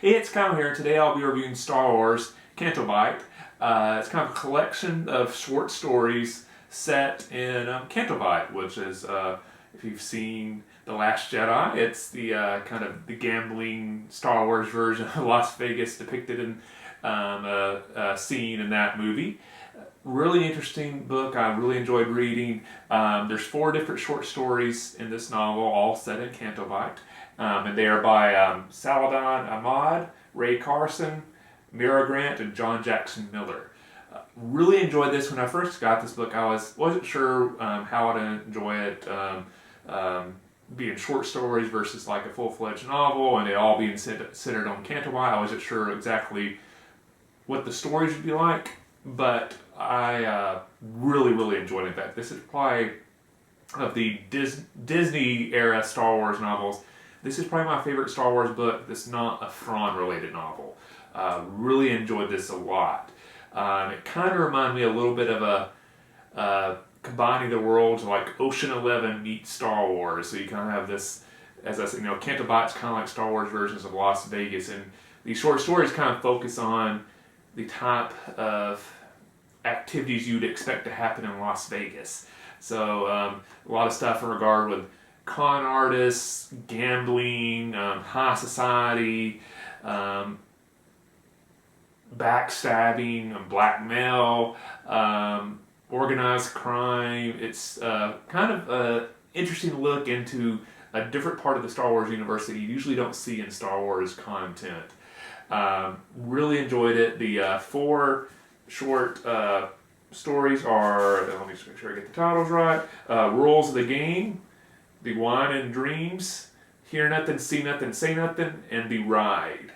Hey, it's Kyle here. Today I'll be reviewing Star Wars Canto Bight. It's kind of a collection of short stories set in Canto Bight, which is, if you've seen The Last Jedi, it's the kind of the gambling Star Wars version of Las Vegas depicted in a scene in that movie. Really interesting book. I really enjoyed reading. There's 4 different short stories in this novel, all set in Canto Bight. And they are by Saladin Ahmad, Ray Carson, Mira Grant, and John Jackson Miller. Really enjoyed this. When I first got this book, I wasn't sure how I'd enjoy it, being short stories versus like a full-fledged novel, and it all being centered on Canto Bight. I wasn't sure exactly what the stories would be like, but I really enjoyed it. In fact, this is probably of the Disney era Star Wars novels. This is probably my favorite Star Wars book that's not a Thrawn-related novel. Really enjoyed this a lot. It kind of reminded me a little bit of a combining the worlds like Ocean 11 meets Star Wars. So you kind of have this, as I said, Canto Bight's kind of like Star Wars versions of Las Vegas, and these short stories kind of focus on the type of activities you'd expect to happen in Las Vegas. So a lot of stuff in regard with con artists, gambling, high society, backstabbing, blackmail, organized crime. It's kind of an interesting look into a different part of the Star Wars universe that you usually don't see in Star Wars content. Really enjoyed it. The 4 short stories are, let me just make sure I get the titles right, Rules of the Game, The Wine and Dreams, Hear Nothing, See Nothing, Say Nothing, and The Ride.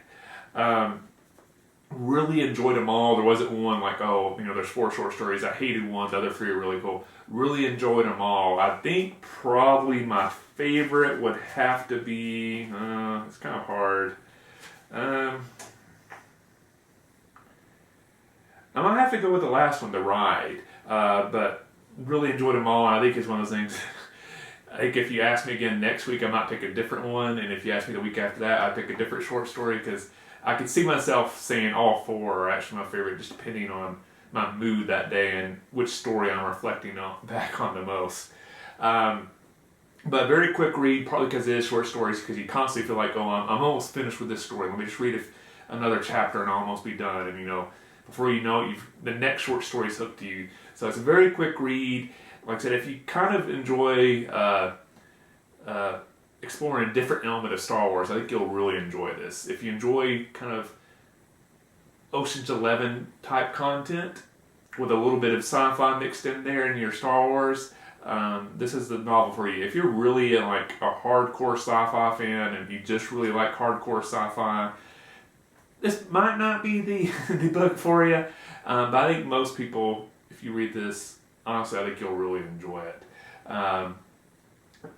Really enjoyed them all. There wasn't one like, oh, there's 4 short stories. I hated one, the other 3 are really cool. Really enjoyed them all. I think probably my favorite would have to be, it's kind of hard. I might have to go with the last one, The Ride. But really enjoyed them all, and I think it's one of those things. I think if you ask me again next week, I might pick a different one, and if you ask me the week after that, I'd pick a different short story, because I could see myself saying all 4 are actually my favorite, just depending on my mood that day and which story I'm reflecting back on the most. But very quick read, probably because it is short stories, because you constantly feel like, oh, I'm almost finished with this story. Let me just read another chapter and I'll almost be done. And before you know it, the next short story's hooked to you. So it's a very quick read. Like I said, if you kind of enjoy exploring a different element of Star Wars, I think you'll really enjoy this. If you enjoy kind of Ocean's 11 type content with a little bit of sci-fi mixed in there in your Star Wars, this is the novel for you. If you're really like a hardcore sci-fi fan and you just really like hardcore sci-fi, this might not be the book for you. But I think most people, if you read this, honestly, I think you'll really enjoy it.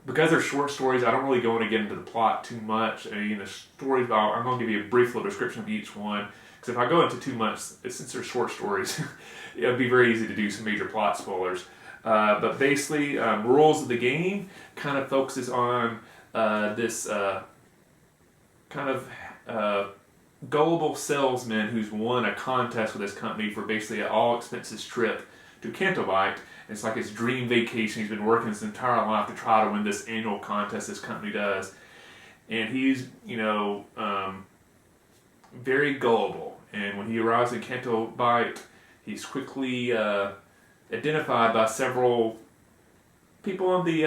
Because they're short stories, I don't really go into get into the plot too much. The stories, I'm going to give you a brief little description of each one. Because if I go into too much, since they're short stories, it would be very easy to do some major plot spoilers. But basically, Rules of the Game kind of focuses on this kind of gullible salesman who's won a contest with his company for basically an all-expenses trip to Canto Bight. It's like his dream vacation. He's been working his entire life to try to win this annual contest this company does. And he's, very gullible. And when he arrives in Canto Bight, he's quickly identified by several people on the,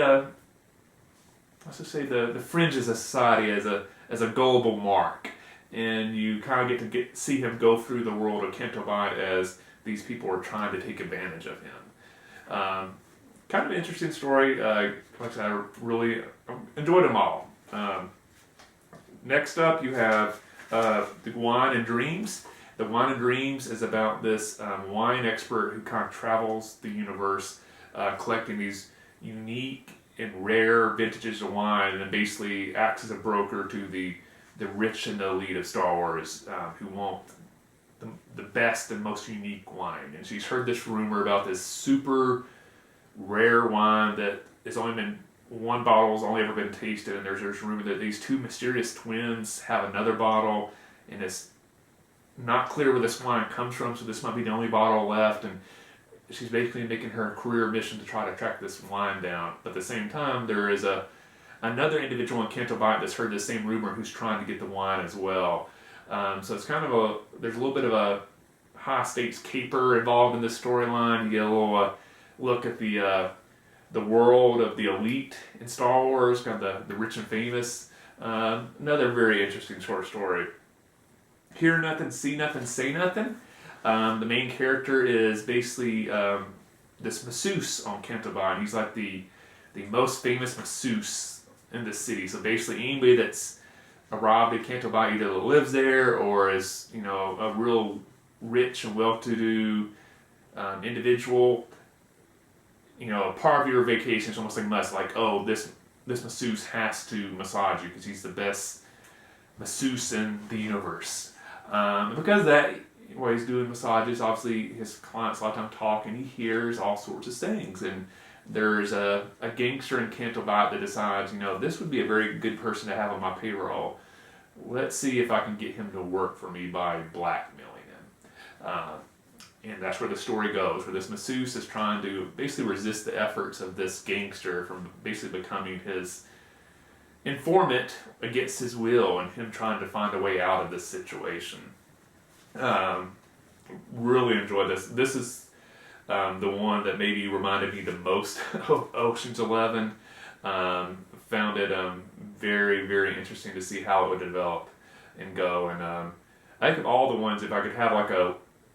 let's just say the fringes of society as a gullible mark. And you kind of get to see him go through the world of Canto Bight as these people are trying to take advantage of him. Kind of an interesting story. Like I said, I really enjoyed them all. Next up, you have The Wine and Dreams. The Wine and Dreams is about this wine expert who kind of travels the universe, collecting these unique and rare vintages of wine, and then basically acts as a broker to the rich and the elite of Star Wars who want the best and most unique wine. And she's heard this rumor about this super rare wine that has only been, one bottle's only ever been tasted, and there's rumor that these 2 mysterious twins have another bottle, and it's not clear where this wine comes from, so this might be the only bottle left, and she's basically making her career mission to try to track this wine down. But at the same time, there is another individual in Canto Bight that's heard the same rumor who's trying to get the wine as well. So it's kind of there's a little bit of a high stakes caper involved in this storyline. You get a little look at the world of the elite in Star Wars, kind of the rich and famous. Another very interesting short story. Hear nothing, see nothing, say nothing. The main character is basically this masseuse on Canto Bight. He's like the most famous masseuse in the city. So basically anybody that's arrived at Canto Bight either lives there or is, you know, a real rich and well-to-do individual, you know, part of your vacation is almost like must, like, oh, this masseuse has to massage you because he's the best masseuse in the universe. And because of that, while he's doing massages, obviously his clients a lot of time talk and he hears all sorts of things. And there's a gangster in Canto Bight that decides, you know, this would be a very good person to have on my payroll. Let's see if I can get him to work for me by blackmailing him. And that's where the story goes, where this masseuse is trying to basically resist the efforts of this gangster from basically becoming his informant against his will, and him trying to find a way out of this situation. Really enjoyed this. This is the one that maybe reminded me the most of Ocean's 11. Found it very, very interesting to see how it would develop and go. And I think of all the ones, if I could have like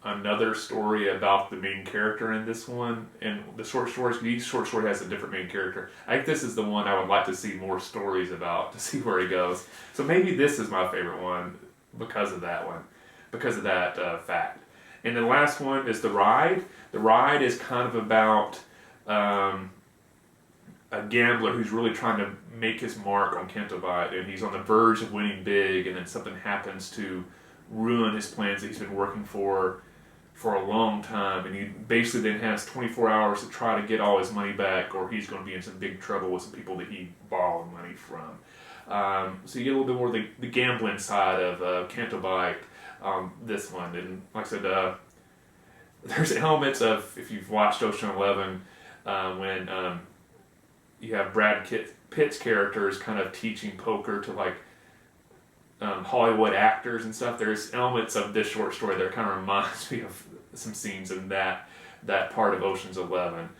another story about the main character in this one, and the short stories, each short story has a different main character. I think this is the one I would like to see more stories about, to see where he goes. So maybe this is my favorite one because of that one, because of that fact. And the last one is The Ride. The Ride is kind of about a gambler who's really trying to make his mark on Canto Bight, and he's on the verge of winning big, and then something happens to ruin his plans that he's been working for a long time, and he basically then has 24 hours to try to get all his money back, or he's going to be in some big trouble with some people that he borrowed money from. So you get a little bit more of the gambling side of Canto Bight, this one. And like I said, there's elements of, if you've watched Ocean 11, when you have Brad Pitt's characters kind of teaching poker to like Hollywood actors and stuff. There's elements of this short story that kind of reminds me of some scenes in that part of Ocean's 11.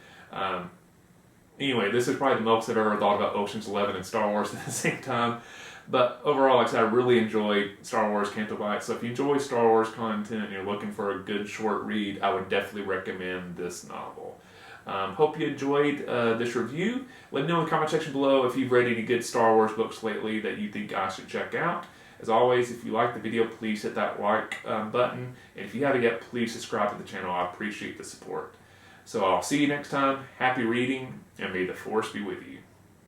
Anyway, this is probably the most I've ever thought about Ocean's 11 and Star Wars at the same time. But overall, like I said, I really enjoyed Star Wars Canto Bight. So if you enjoy Star Wars content and you're looking for a good short read, I would definitely recommend this novel. Hope you enjoyed this review. Let me know in the comment section below if you've read any good Star Wars books lately that you think I should check out. As always, if you like the video, please hit that like button. And if you haven't yet, please subscribe to the channel. I appreciate the support. So I'll see you next time. Happy reading, and may the Force be with you.